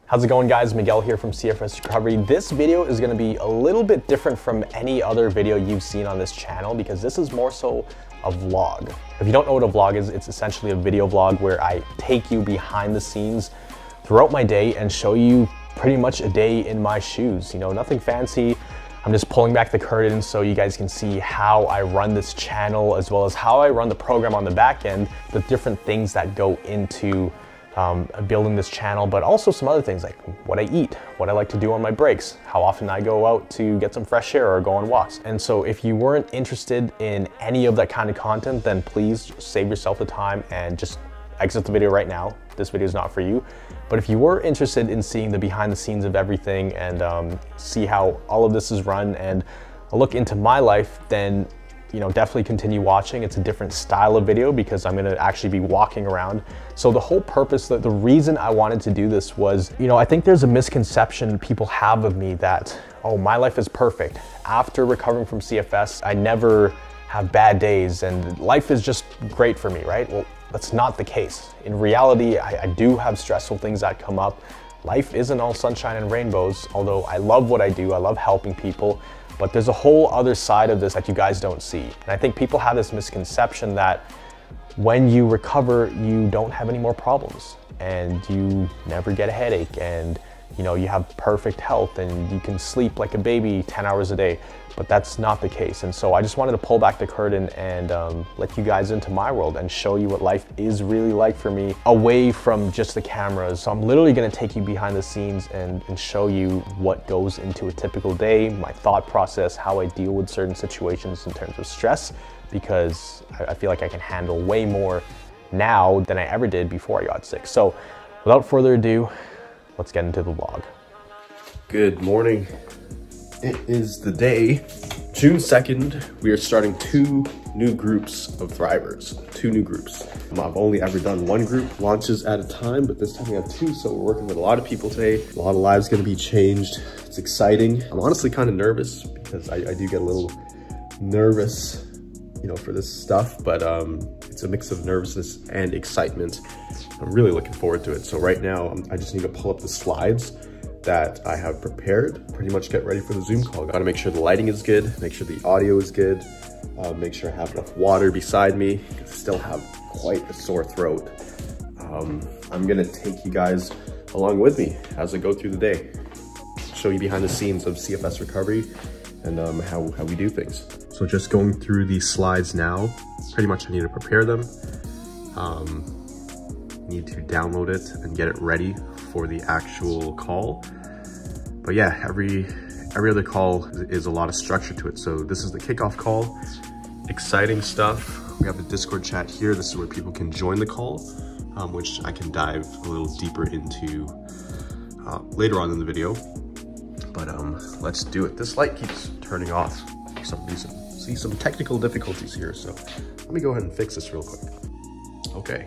How's it going, guys? Miguel here from CFS Recovery. This video is going to be a little bit different from any other video you've seen on this channel because this is more so a vlog. If you don't know what a vlog is, it's essentially a video vlog where I take you behind the scenes throughout my day and show you pretty much a day in my shoes. You know, nothing fancy. I'm just pulling back the curtain so you guys can see how I run this channel as well as how I run the program on the back end, the different things that go into building this channel, but also some other things like what I eat, what I like to do on my breaks, how often I go out to get some fresh air or go on walks. And so if you weren't interested in any of that kind of content, then please save yourself the time and just exit the video right now. This video is not for you. But if you were interested in seeing the behind the scenes of everything and see how all of this is run and a look into my life, then definitely continue watching. It's a different style of video because I'm gonna actually be walking around. So the whole purpose, the reason I wanted to do this was, I think there's a misconception people have of me that, oh, my life is perfect. After recovering from CFS, I never have bad days and life is just great for me, right? Well, that's not the case. In reality, I do have stressful things that come up. Life isn't all sunshine and rainbows, although I love what I do. I love helping people. But there's a whole other side of this that you guys don't see. And I think people have this misconception that when you recover, you don't have any more problems and you never get a headache and you have perfect health and you can sleep like a baby 10 hours a day, but that's not the case. And so I just wanted to pull back the curtain and let you guys into my world and show you what life is really like for me away from just the cameras. So I'm literally gonna take you behind the scenes and show you what goes into a typical day, my thought process, how I deal with certain situations in terms of stress, because I feel like I can handle way more now than I ever did before I got sick. So without further ado, let's get into the vlog. Good morning. It is the day, June 2nd. We are starting 2 new groups of Thrivers, 2 new groups. I've only ever done 1 group launches at a time, but this time we have 2, so we're working with a lot of people today. A lot of lives gonna be changed. It's exciting. I'm honestly kind of nervous because I do get a little nervous, for this stuff, but it's a mix of nervousness and excitement. I'm really looking forward to it. So right now, I just need to pull up the slides that I have prepared, pretty much get ready for the Zoom call. Gotta make sure the lighting is good, make sure the audio is good, make sure I have enough water beside me. I still have quite a sore throat. I'm gonna take you guys along with me as I go through the day, show you behind the scenes of CFS recovery and how we do things. So just going through these slides now, pretty much I need to prepare them. Need to download it and get it ready for the actual call. But yeah, every other call is a lot of structure to it. So this is the kickoff call, exciting stuff. We have the Discord chat here. This is where people can join the call, which I can dive a little deeper into later on in the video. But let's do it. This light keeps turning off for some reason. See some technical difficulties here. So let me go ahead and fix this real quick. Okay.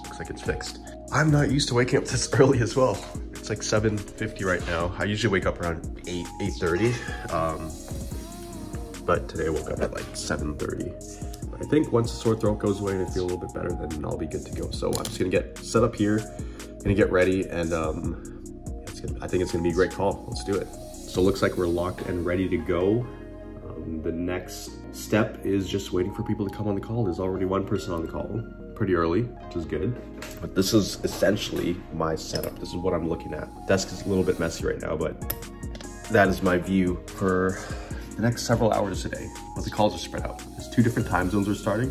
Looks like it's fixed. I'm not used to waking up this early as well. It's like 7:50 right now. I usually wake up around 8:30. But today I woke up at like 7:30. But I think once the sore throat goes away and I feel a little bit better, then I'll be good to go. So I'm just gonna get set up here, gonna get ready, and I think it's gonna be a great call. Let's do it. So it looks like we're locked and ready to go. The next step is just waiting for people to come on the call. There's already 1 person on the call, pretty early, which is good. But this is essentially my setup. This is what I'm looking at. Desk is a little bit messy right now, but that is my view for the next several hours today. But the calls are spread out. There's 2 different time zones we're starting.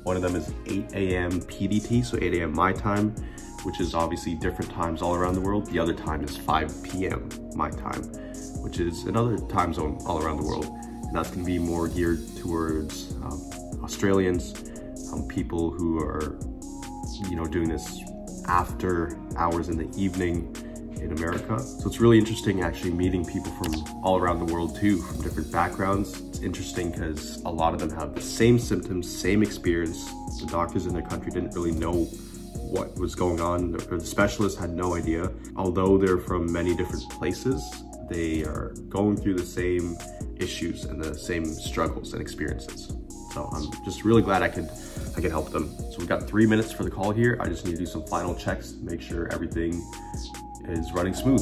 One of them is 8 a.m. PDT, so 8 a.m. my time, which is obviously different times all around the world. The other time is 5 p.m. my time, which is another time zone all around the world. And that's gonna be more geared towards Australians, people who are, doing this after hours in the evening in America. So it's really interesting actually meeting people from all around the world too, from different backgrounds. It's interesting because a lot of them have the same symptoms, same experience. The doctors in their country didn't really know what was going on, or the specialists had no idea. Although they're from many different places, they are going through the same issues and the same struggles and experiences. So I'm just really glad I could help them. So we've got 3 minutes for the call here. I just need to do some final checks, make sure everything is running smooth.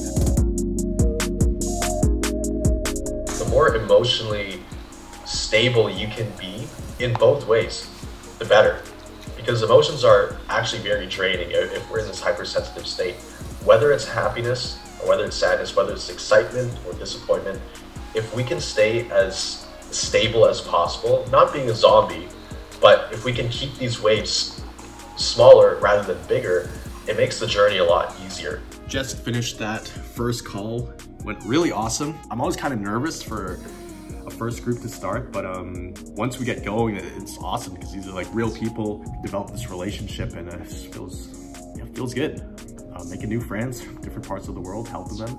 The more emotionally stable you can be in both ways, the better. Because emotions are actually very draining if we're in this hypersensitive state. Whether it's happiness, or whether it's sadness, whether it's excitement or disappointment, if we can stay as stable as possible, not being a zombie, but if we can keep these waves smaller rather than bigger, it makes the journey a lot easier. Just finished that first call. Went really awesome. I'm always kind of nervous for a first group to start, but once we get going, it's awesome because these are like real people. We develop this relationship, and it feels good. Making new friends, different parts of the world, helping them.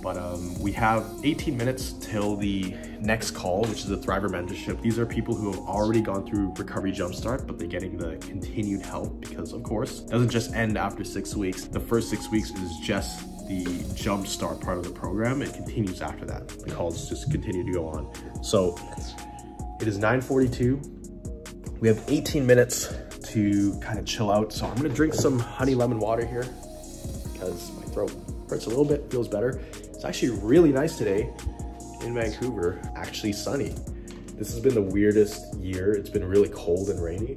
But we have 18 minutes till the next call, which is a Thriver Mentorship. These are people who have already gone through Recovery Jumpstart, but they're getting the continued help because, of course, it doesn't just end after 6 weeks. The first 6 weeks is just the Jumpstart part of the program. It continues after that. The calls just continue to go on. So it is 9:42. We have 18 minutes to kind of chill out. So I'm gonna drink some honey lemon water here because my throat hurts a little bit, feels better. It's actually really nice today in Vancouver, actually sunny. This has been the weirdest year. It's been really cold and rainy.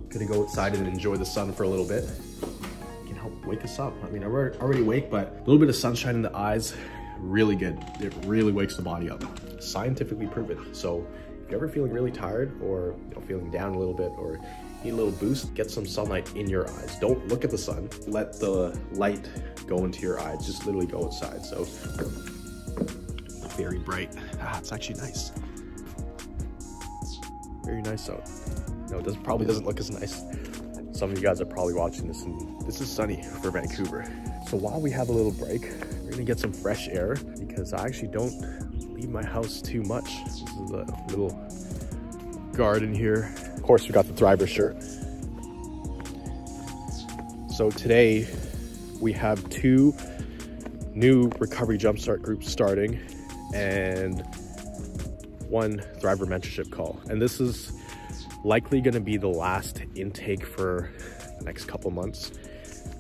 Gonna go outside and enjoy the sun for a little bit. It can help wake us up. I mean, I'm already awake, but a little bit of sunshine in the eyes, really good. It really wakes the body up. Scientifically proven. So if you're ever feeling really tired or feeling down a little bit or need a little boost, get some sunlight in your eyes. Don't look at the sun. Let the light go into your eyes. Just literally go outside. So very bright. It's actually nice. Very nice out. No, it probably doesn't look as nice. Some of you guys are probably watching this, and this is sunny for Vancouver. So while we have a little break, we're gonna get some fresh air because I actually don't leave my house too much. This is a little garden here. Of course, we got the Thriver shirt. So today we have 2 new Recovery Jumpstart groups starting and 1 Thriver Mentorship call. And this is likely going to be the last intake for the next couple months,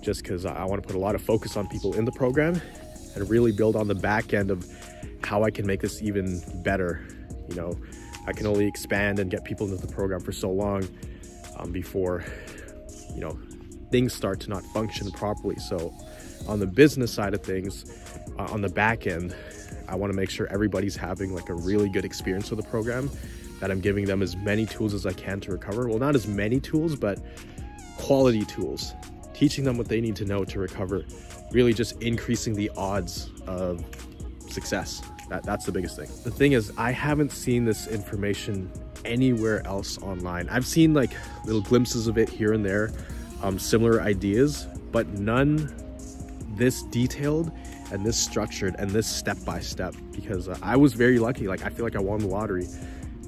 just because I want to put a lot of focus on people in the program and really build on the back end of how I can make this even better. You know, I can only expand and get people into the program for so long before, things start to not function properly. So on the business side of things, on the back end, I want to make sure everybody's having like a really good experience with the program, that I'm giving them as many tools as I can to recover. Well, not as many tools, but quality tools, teaching them what they need to know to recover, really just increasing the odds of success. That's the biggest thing. The thing is, I haven't seen this information anywhere else online. I've seen like little glimpses of it here and there, similar ideas, but none this detailed and this structured and this step-by-step, because I was very lucky. Like, I feel like I won the lottery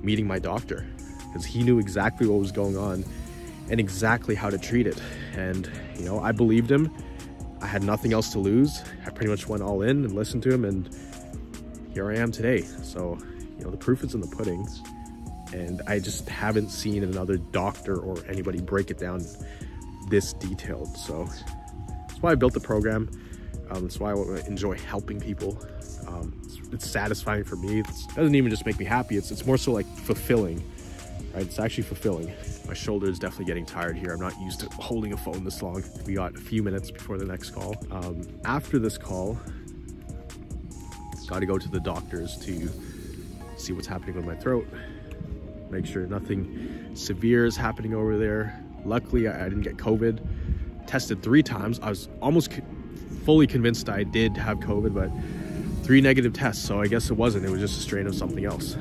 meeting my doctor, because he knew exactly what was going on and exactly how to treat it. And, I believed him. I had nothing else to lose. I pretty much went all in and listened to him, and here I am today. So, the proof is in the pudding, and I just haven't seen another doctor or anybody break it down this detailed. So that's why I built the program. That's why I enjoy helping people. It's satisfying for me. It doesn't even just make me happy. It's more so like fulfilling, right? It's actually fulfilling. My shoulder is definitely getting tired here. I'm not used to holding a phone this long. We got a few minutes before the next call. After this call, got to go to the doctors to see what's happening with my throat, make sure nothing severe is happening over there. Luckily, I didn't get COVID. Tested 3 times. I was almost fully convinced I did have COVID, but 3 negative tests, so I guess it wasn't. It was just a strain of something else,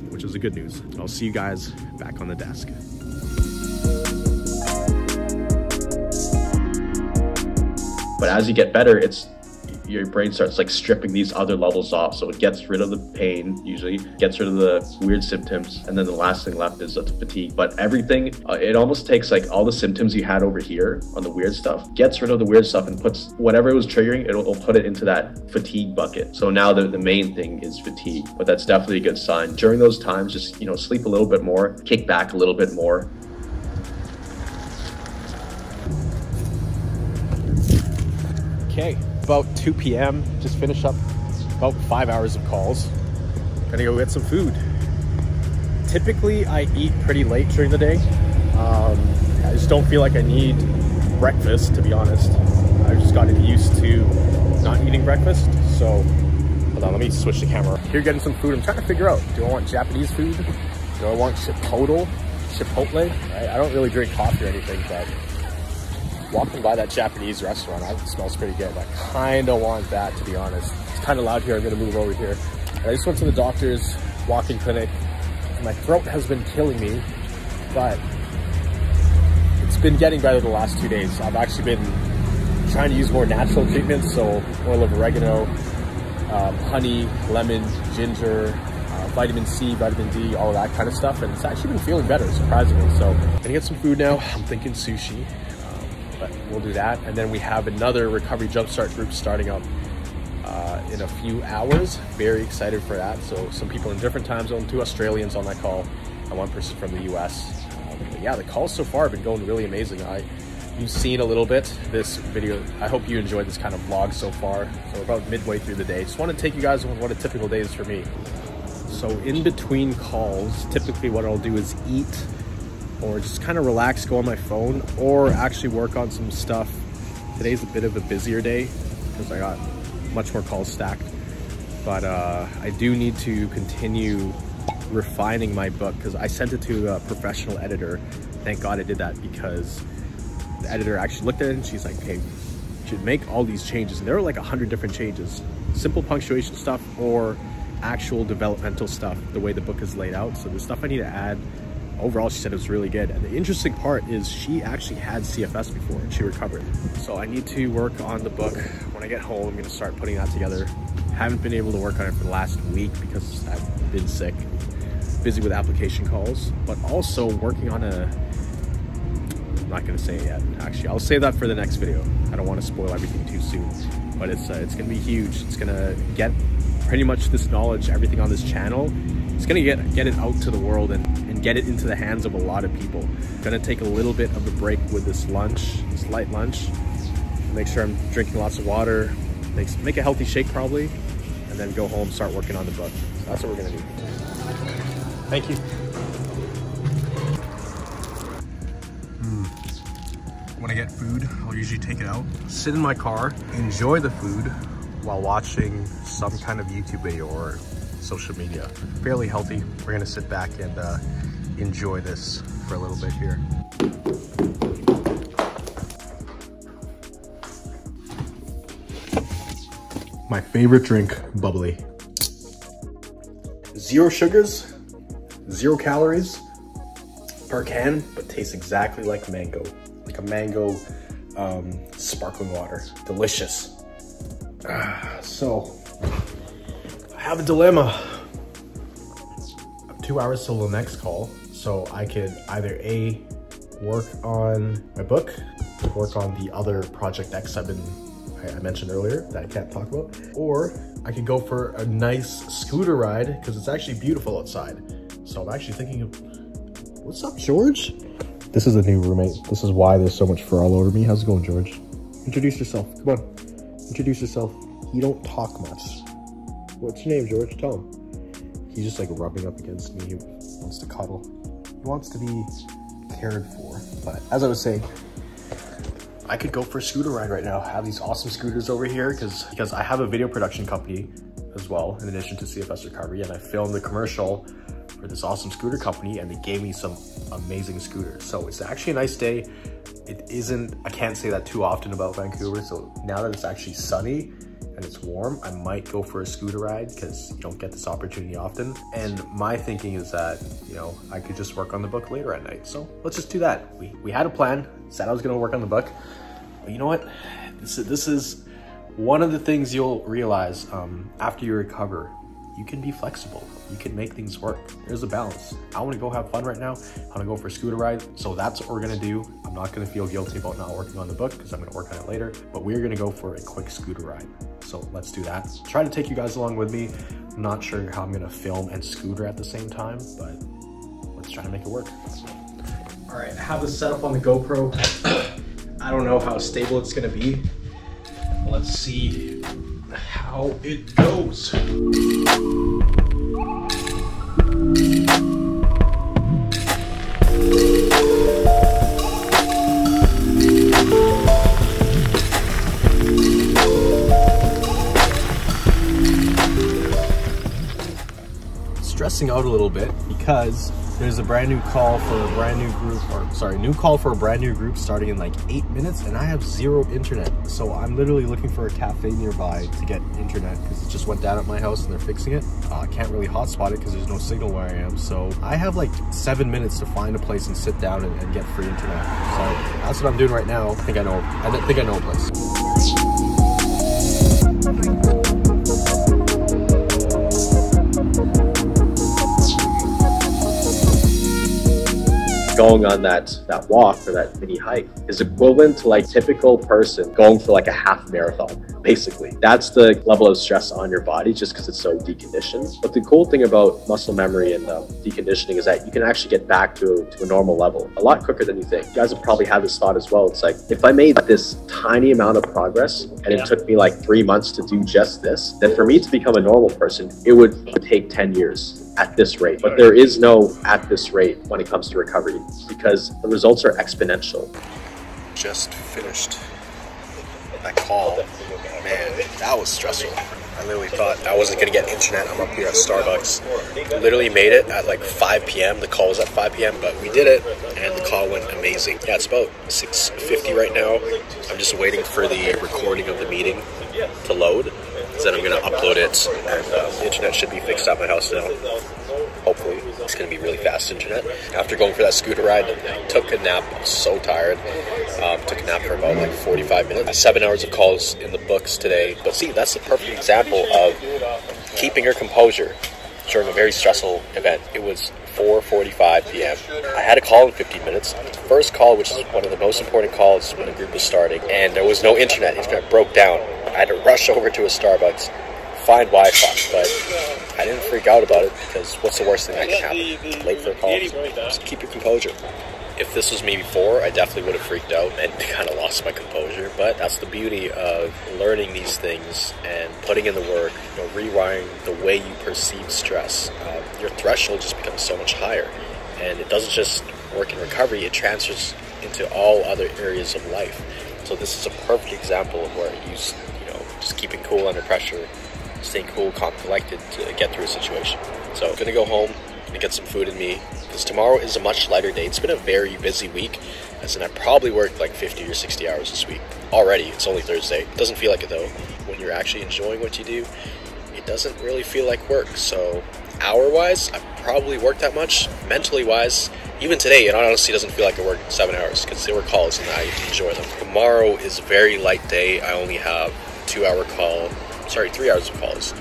which is the good news. I'll see you guys back on the desk. But as you get better, your brain starts like stripping these other levels off. So it gets rid of the pain, usually gets rid of the weird symptoms. And then the last thing left is the fatigue. But everything, it almost takes like all the symptoms you had over here on the weird stuff, gets rid of the weird stuff and puts whatever it was triggering, it'll put it into that fatigue bucket. So now the main thing is fatigue, but that's definitely a good sign. During those times, just, sleep a little bit more, kick back a little bit more. Okay, about 2 p.m. Just finished up about 5 hours of calls. Gonna go get some food. Typically, I eat pretty late during the day. I just don't feel like I need breakfast, to be honest. I've just gotten used to not eating breakfast. So, hold on, let me switch the camera. Here getting some food. I'm trying to figure out, do I want Japanese food? Do I want Chipotle? Right? I don't really drink coffee or anything, but walking by that Japanese restaurant, it smells pretty good. I kind of want that, to be honest. It's kind of loud here. I'm going to move over here. And I just went to the doctor's walk-in clinic. My throat has been killing me, but it's been getting better the last 2 days. I've actually been trying to use more natural treatments, so oil of oregano, honey, lemon, ginger, vitamin C, vitamin D, all of that kind of stuff, and it's actually been feeling better, surprisingly. So I'm gonna get some food now. I'm thinking sushi, but we'll do that. And then we have another recovery jumpstart group starting up in a few hours. Very excited for that. So some people in different time zones, 2 Australians on that call, and 1 person from the US. But yeah, the calls so far have been going really amazing. You've seen a little bit this video. I hope you enjoyed this kind of vlog so far. So we're about midway through the day. Just want to take you guys on what a typical day is for me. So in between calls, typically what I'll do is eat or just kind of relax, go on my phone, or actually work on some stuff. Today's a bit of a busier day because I got much more calls stacked. But I do need to continue refining my book because I sent it to a professional editor. Thank God I did that, because the editor actually looked at it and she's like, hey, you should make all these changes. And there were like 100 different changes. Simple punctuation stuff or actual developmental stuff, the way the book is laid out. So the stuff I need to add, overall she said it was really good. And the interesting part is she actually had CFS before and she recovered. So I need to work on the book. When I get home, I'm gonna start putting that together. Haven't been able to work on it for the last week because I've been sick, busy with application calls, but also working on I'm not gonna say it yet. Actually, I'll say that for the next video. I don't want to spoil everything too soon, but it's gonna be huge. It's gonna get pretty much this knowledge, everything on this channel. It's gonna get it out to the world and get it into the hands of a lot of people. Gonna take a little bit of a break with this lunch, this light lunch. Make sure I'm drinking lots of water. Make a healthy shake probably, and then go home, start working on the book. So that's what we're gonna do. Thank you. When I get food, I'll usually take it out, sit in my car, enjoy the food while watching some kind of YouTube video or social media. Fairly healthy. We're gonna sit back and enjoy this for a little bit here. My favorite drink, bubbly. 0 sugars, 0 calories per can, but tastes exactly like mango. Like a mango sparkling water. Delicious. So, I have a dilemma. I have 2 hours till the next call, so I could either A, work on my book, work on the other Project X I mentioned earlier that I can't talk about, or I could go for a nice scooter ride because it's actually beautiful outside. So I'm actually thinking of, what's up, George? This is a new roommate. This is why there's so much fur all over me. How's it going, George? Introduce yourself. Come on. Introduce yourself. You don't talk much. What's your name, George? Tell him. He's just like rubbing up against me. He wants to cuddle. He wants to be cared for. But as I was saying, I could go for a scooter ride right now. I have these awesome scooters over here because I have a video production company as well, in addition to CFS Recovery, and I filmed the commercial for this awesome scooter company, and they gave me some amazing scooters. So it's actually a nice day. It isn't, I can't say that too often about Vancouver. So now that it's actually sunny and it's warm, I might go for a scooter ride because you don't get this opportunity often. And my thinking is that, you know, I could just work on the book later at night. So let's just do that. We had a plan, said I was gonna work on the book. But you know what? This is one of the things you'll realize after you recover. You can be flexible. You can make things work. There's a balance. I want to go have fun right now. I want to go for a scooter ride. So that's what we're going to do. I'm not going to feel guilty about not working on the book because I'm going to work on it later, but we're going to go for a quick scooter ride. So let's do that. Try to take you guys along with me. I'm not sure how I'm going to film and scooter at the same time, but let's try to make it work. All right, I have this set up on the GoPro. I don't know how stable it's going to be. let's see how it goes. Stressing out a little bit because there's a brand new call for a brand new group, new call for a brand new group starting in like 8 minutes, and I have zero internet. So I'm literally looking for a cafe nearby to get internet because it just went down at my house and they're fixing it. I can't really hotspot it because there's no signal where I am. So I have like 7 minutes to find a place and sit down and get free internet. So that's what I'm doing right now. I think I know a place. Going on that walk or that mini hike is equivalent to like typical person going for like a half marathon. Basically, that's the level of stress on your body just because it's so deconditioned. But the cool thing about muscle memory and deconditioning is that you can actually get back to a normal level a lot quicker than you think. You guys have probably had this thought as well. It's like, if I made this tiny amount of progress and it took me like 3 months to do just this, then for me to become a normal person, it would take 10 years. At this rate. But there is no at this rate when it comes to recovery because the results are exponential. Just finished that call. Man, that was stressful. I literally thought I wasn't gonna get internet. I'm up here at Starbucks. Literally made it at like 5 p.m. The call was at 5 p.m. but we did it and the call went amazing. Yeah, it's about 6:50 right now. I'm just waiting for the recording of the meeting to load. Then I'm gonna upload it, and the internet should be fixed at my house now. Hopefully, it's gonna be really fast internet. After going for that scooter ride, I took a nap. I was so tired. Took a nap for about like 45 minutes. 7 hours of calls in the books today. But see, that's the perfect example of keeping your composure during a very stressful event. It was 4:45 p.m. I had a call in 15 minutes. First call, which is one of the most important calls when a group was starting, and there was no internet. Internet broke down. I had to rush over to a Starbucks, find Wi-Fi, but I didn't freak out about it because what's the worst thing that can happen? Late for a call, just keep your composure. If this was me before, I definitely would have freaked out and kind of lost my composure, but that's the beauty of learning these things and putting in the work, rewiring the way you perceive stress. Your threshold just becomes so much higher, and it doesn't just work in recovery, it transfers into all other areas of life. So this is a perfect example of where I use, just keeping cool under pressure, staying cool, calm, collected to get through a situation. So I'm gonna go home and get some food in me because tomorrow is a much lighter day. It's been a very busy week, as in I probably worked like 50 or 60 hours this week already. It's only Thursday. It doesn't feel like it though. When you're actually enjoying what you do, it doesn't really feel like work. So hour-wise, I probably worked that much. Mentally-wise, even today, it honestly doesn't feel like I worked 7 hours because there were calls and I enjoy them. Tomorrow is a very light day. I only have 3 hours of calls.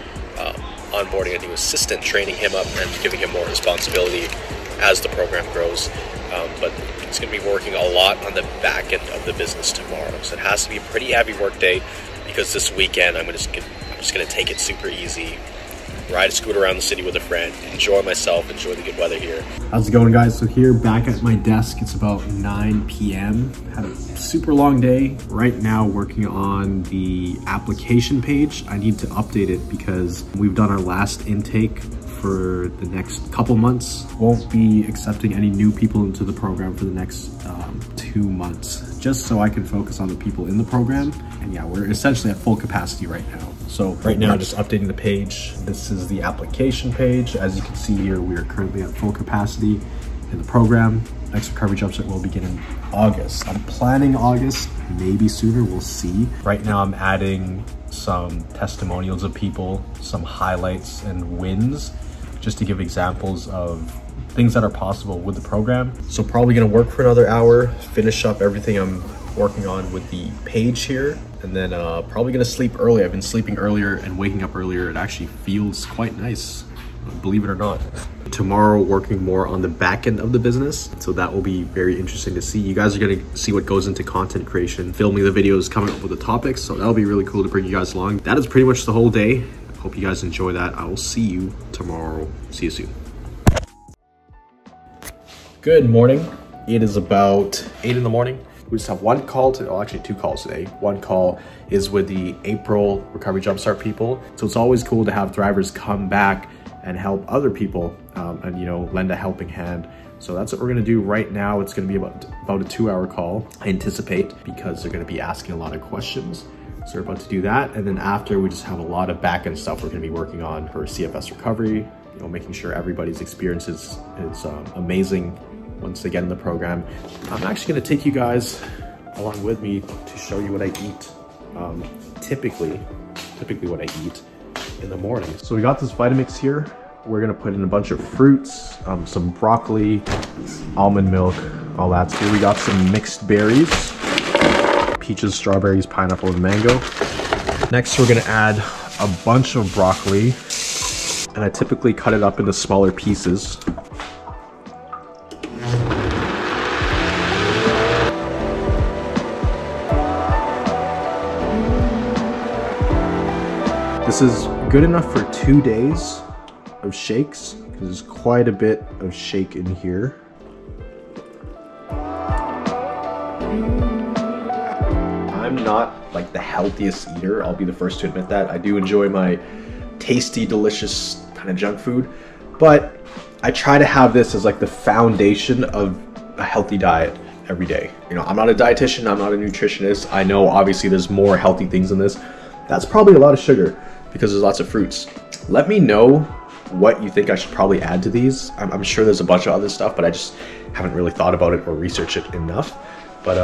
Onboarding a new assistant, training him up and giving him more responsibility as the program grows. But it's going to be working a lot on the back end of the business tomorrow. So it has to be a pretty heavy work day because this weekend I'm just going to take it super easy. Ride a scooter around the city with a friend, enjoy myself, enjoy the good weather here. How's it going, guys? So here back at my desk, it's about 9 p.m. Had a super long day. Right now working on the application page. I need to update it because we've done our last intake for the next couple months. Won't be accepting any new people into the program for the next 2 months, just so I can focus on the people in the program. And yeah, we're essentially at full capacity right now. So right now, just updating the page. This is the application page. As you can see here, we are currently at full capacity in the program. Next recovery jumpstart will begin in August. I'm planning August, maybe sooner, we'll see. Right now I'm adding some testimonials of people, some highlights and wins, just to give examples of things that are possible with the program. So probably gonna work for another hour, finish up everything I'm working on with the page here, and then probably gonna sleep early. I've been sleeping earlier and waking up earlier. It actually feels quite nice, believe it or not. Tomorrow working more on the back end of the business, so that will be very interesting to see. You guys are gonna see what goes into content creation, filming the videos, coming up with the topics, so that'll be really cool to bring you guys along. That is pretty much the whole day. Hope you guys enjoy that. I will see you tomorrow. See you soon. Good morning. It is about 8 in the morning. We just have one call today, well, actually 2 calls today. One call is with the April Recovery Jumpstart people. So it's always cool to have Thrivers come back and help other people and, you know, lend a helping hand. So that's what we're gonna do right now. It's gonna be about a 2-hour call, I anticipate, because they're gonna be asking a lot of questions. So we're about to do that. And then after, we just have a lot of back-end stuff we're gonna be working on for CFS recovery, you know, making sure everybody's experience is amazing once they get in the program. I'm actually gonna take you guys along with me to show you what I eat. Typically what I eat in the morning. So we got this Vitamix here. We're gonna put in a bunch of fruits, some broccoli, almond milk, all that. So we got some mixed berries, peaches, strawberries, pineapple, and mango. Next, we're gonna add a bunch of broccoli, and I typically cut it up into smaller pieces. This is good enough for 2 days of shakes, because there's quite a bit of shake in here. I'm not like the healthiest eater, I'll be the first to admit that. I do enjoy my tasty, delicious kind of junk food, but I try to have this as like the foundation of a healthy diet every day. You know, I'm not a dietitian, I'm not a nutritionist. I know obviously there's more healthy things in this. That's probably a lot of sugar because there's lots of fruits. Let me know what you think I should probably add to these. I'm sure there's a bunch of other stuff, but I just haven't really thought about it or researched it enough. But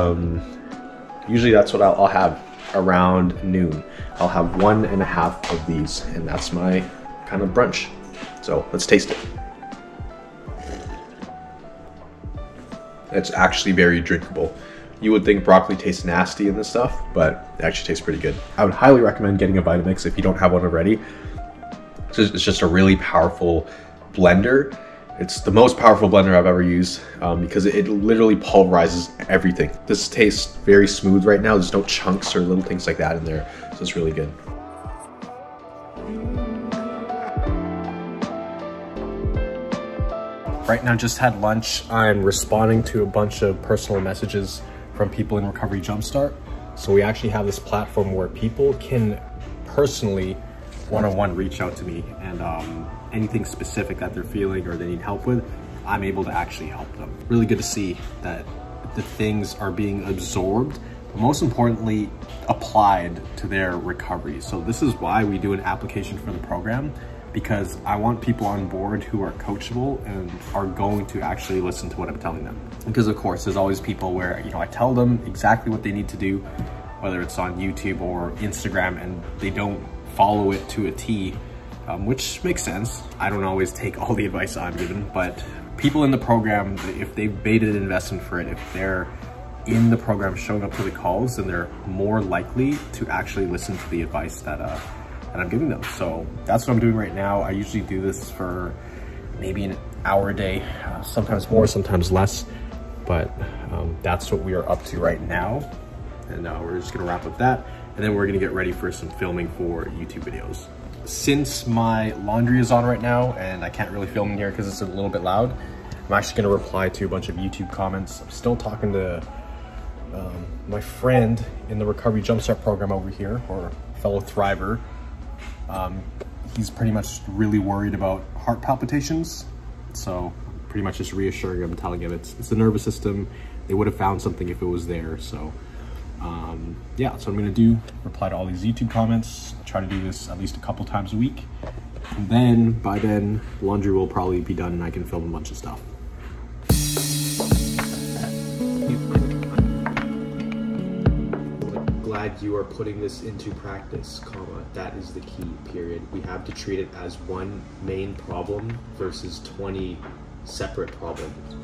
usually that's what I'll have around noon. I'll have 1.5 of these, and that's my kind of brunch. So let's taste it. It's actually very drinkable. You would think broccoli tastes nasty and this stuff, but it actually tastes pretty good. I would highly recommend getting a Vitamix if you don't have one already. It's just a really powerful blender. It's the most powerful blender I've ever used because it literally pulverizes everything. This tastes very smooth right now. There's no chunks or little things like that in there, so it's really good. Right now, just had lunch. I'm responding to a bunch of personal messages from people in Recovery Jumpstart. So we actually have this platform where people can personally one-on-one reach out to me, and anything specific that they're feeling or they need help with, I'm able to actually help them. Really good to see that the things are being absorbed, but most importantly, applied to their recovery. So this is why we do an application for the program, because I want people on board who are coachable and are going to actually listen to what I'm telling them. Because of course, there's always people where, you know, I tell them exactly what they need to do, whether it's on YouTube or Instagram, and they don't follow it to a T, which makes sense. I don't always take all the advice I'm given, but people in the program, if they've made an investment for it, if they're in the program showing up to the calls, then they're more likely to actually listen to the advice that I'm giving them. So that's what I'm doing right now. I usually do this for maybe an hour a day, sometimes more, sometimes less, but that's what we are up to right now. And we're just gonna wrap up that, and then we're gonna get ready for some filming for YouTube videos. Since my laundry is on right now and I can't really film in here because it's a little bit loud, I'm actually gonna reply to a bunch of YouTube comments. I'm still talking to my friend in the Recovery Jumpstart program over here, or fellow Thriver. He's pretty much really worried about heart palpitations. So pretty much just reassuring him, telling him it's the nervous system. They would have found something if it was there. So yeah, so I'm gonna do, reply to all these YouTube comments, try to do this at least a couple times a week. And then by then, laundry will probably be done and I can film a bunch of stuff. Glad you are putting this into practice, comma, that is the key, period. We have to treat it as one main problem versus 20 separate problems.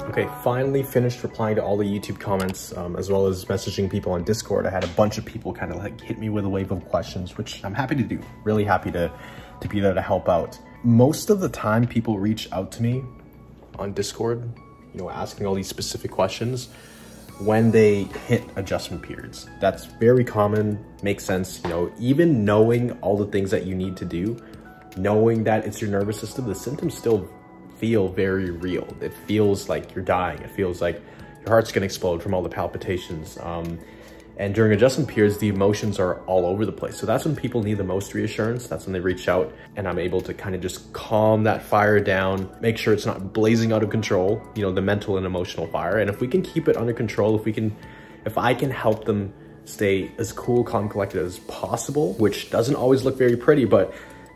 Okay, finally finished replying to all the YouTube comments, as well as messaging people on Discord. I had a bunch of people kind of like hit me with a wave of questions, which I'm happy to do. Really happy to be there to help out. Most of the time people reach out to me on Discord, you know, asking all these specific questions when they hit adjustment periods. That's very common, makes sense. You know, even knowing all the things that you need to do, knowing that it's your nervous system, the symptoms still feel very real. It feels like you're dying. It feels like your heart's gonna explode from all the palpitations. And during adjustment periods, the emotions are all over the place. So that's when people need the most reassurance. That's when they reach out, and I'm able to kind of just calm that fire down, make sure it's not blazing out of control, you know, the mental and emotional fire. And if we can keep it under control, if I can help them stay as cool, calm, collected as possible, which doesn't always look very pretty, but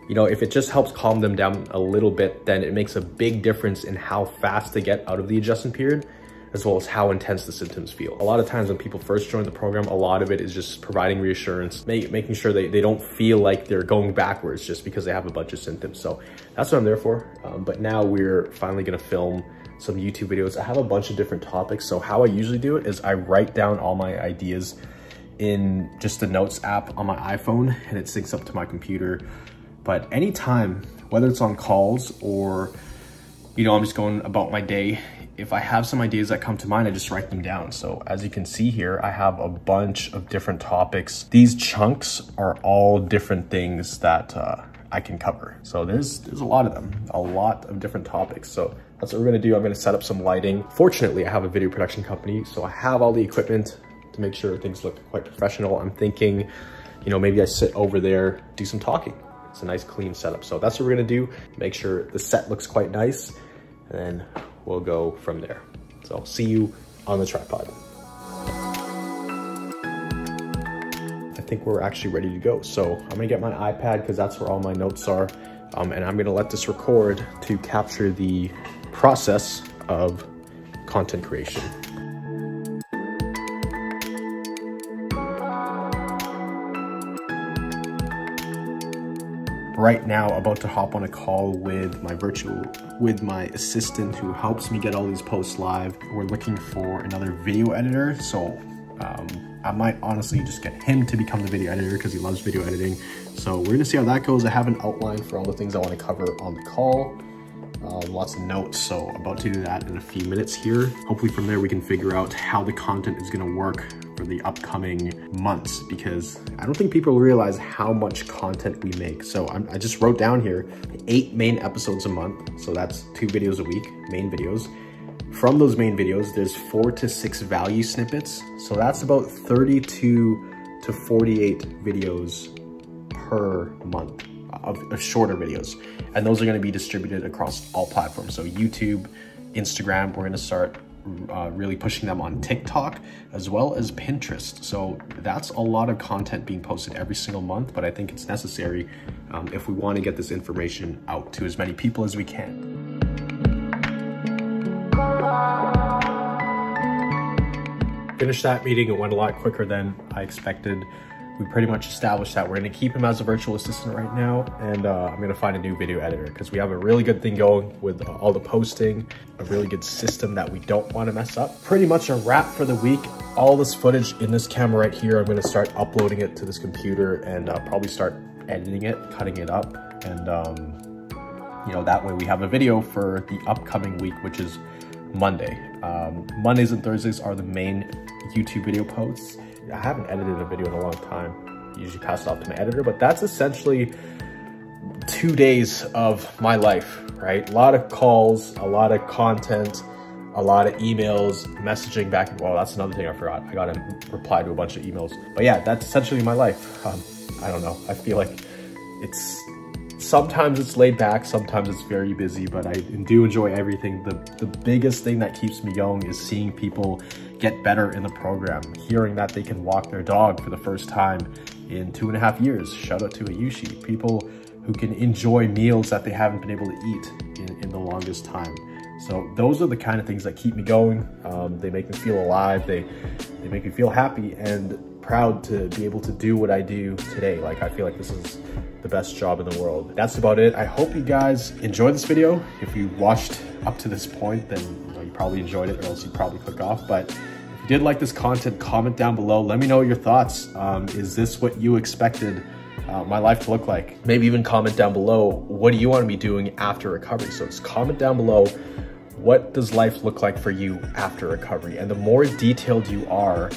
you know, if it just helps calm them down a little bit, then it makes a big difference in how fast they get out of the adjustment period, as well as how intense the symptoms feel. A lot of times when people first join the program, a lot of it is just providing reassurance, making sure they don't feel like they're going backwards just because they have a bunch of symptoms. So that's what I'm there for. But now we're finally gonna film some YouTube videos. I have a bunch of different topics. So how I usually do it is I write down all my ideas in just the notes app on my iPhone, and it syncs up to my computer. But anytime, whether it's on calls or, you know, I'm just going about my day, if I have some ideas that come to mind, I just write them down. So as you can see here, I have a bunch of different topics. These chunks are all different things that I can cover. So there's a lot of them, a lot of different topics. So that's what we're gonna do. I'm gonna set up some lighting. Fortunately, I have a video production company, so I have all the equipment to make sure things look quite professional. I'm thinking, you know, maybe I sit over there, do some talking. It's a nice clean setup. So that's what we're gonna do. Make sure the set looks quite nice, and then we'll go from there. So I'll see you on the tripod. I think we're actually ready to go. So I'm gonna get my iPad because that's where all my notes are. And I'm gonna let this record to capture the process of content creation. Right now, about to hop on a call with my assistant who helps me get all these posts live. We're looking for another video editor. So I might honestly just get him to become the video editor because he loves video editing. So we're gonna see how that goes. I have an outline for all the things I wanna cover on the call. Lots of notes, so about to do that in a few minutes here. Hopefully from there we can figure out how the content is gonna work for the upcoming months, because I don't think people realize how much content we make. So I just wrote down here 8 main episodes a month. So that's 2 videos a week, main videos. From those main videos, there's 4 to 6 value snippets. So that's about 32 to 48 videos per month of shorter videos. And those are gonna be distributed across all platforms. So YouTube, Instagram, we're gonna start really pushing them on TikTok, as well as Pinterest. So that's a lot of content being posted every single month, but I think it's necessary if we wanna get this information out to as many people as we can. Finished that meeting, it went a lot quicker than I expected. We pretty much established that we're gonna keep him as a virtual assistant right now, and I'm gonna find a new video editor because we have a really good thing going with all the posting, a really good system that we don't wanna mess up. Pretty much a wrap for the week. All this footage in this camera right here, I'm gonna start uploading it to this computer and probably start editing it, cutting it up, and you know, that way we have a video for the upcoming week, which is Monday. Mondays and Thursdays are the main YouTube video posts. I haven't edited a video in a long time. Usually pass it off to my editor, but that's essentially 2 days of my life, right? A lot of calls, a lot of content, a lot of emails, messaging back. Well, that's another thing I forgot. I got to reply to a bunch of emails. But yeah, that's essentially my life. I don't know. I feel like sometimes it's laid back, sometimes it's very busy, but I do enjoy everything. The biggest thing that keeps me going is seeing people get better in the program, hearing that they can walk their dog for the first time in 2.5 years. Shout out to Ayushi. People who can enjoy meals that they haven't been able to eat in the longest time. So those are the kind of things that keep me going. They make me feel alive. They make me feel happy and proud to be able to do what I do today. Like, I feel like this is the best job in the world. That's about it. I hope you guys enjoyed this video. If you watched up to this point, then you probably enjoyed it, or else you probably click off. But if you did like this content, comment down below. Let me know your thoughts. Is this what you expected my life to look like? Maybe even comment down below, what do you want to be doing after recovery? So just comment down below, what does life look like for you after recovery? And the more detailed you are,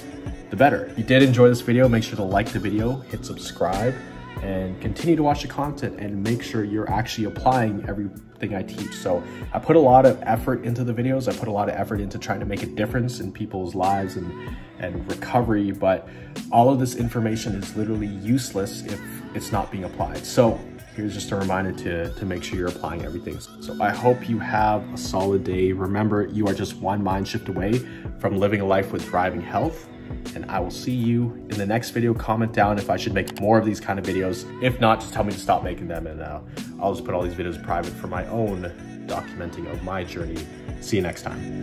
the better. If you did enjoy this video, make sure to like the video, hit subscribe, and continue to watch the content and make sure you're actually applying everything I teach. So I put a lot of effort into the videos. I put a lot of effort into trying to make a difference in people's lives and recovery, but all of this information is literally useless if it's not being applied. So here's just a reminder to make sure you're applying everything. So I hope you have a solid day. Remember, you are just one mind shift away from living a life with thriving health. And I will see you in the next video. Comment down if I should make more of these kind of videos. If not, just tell me to stop making them, and I'll just put all these videos private for my own documenting of my journey. See you next time.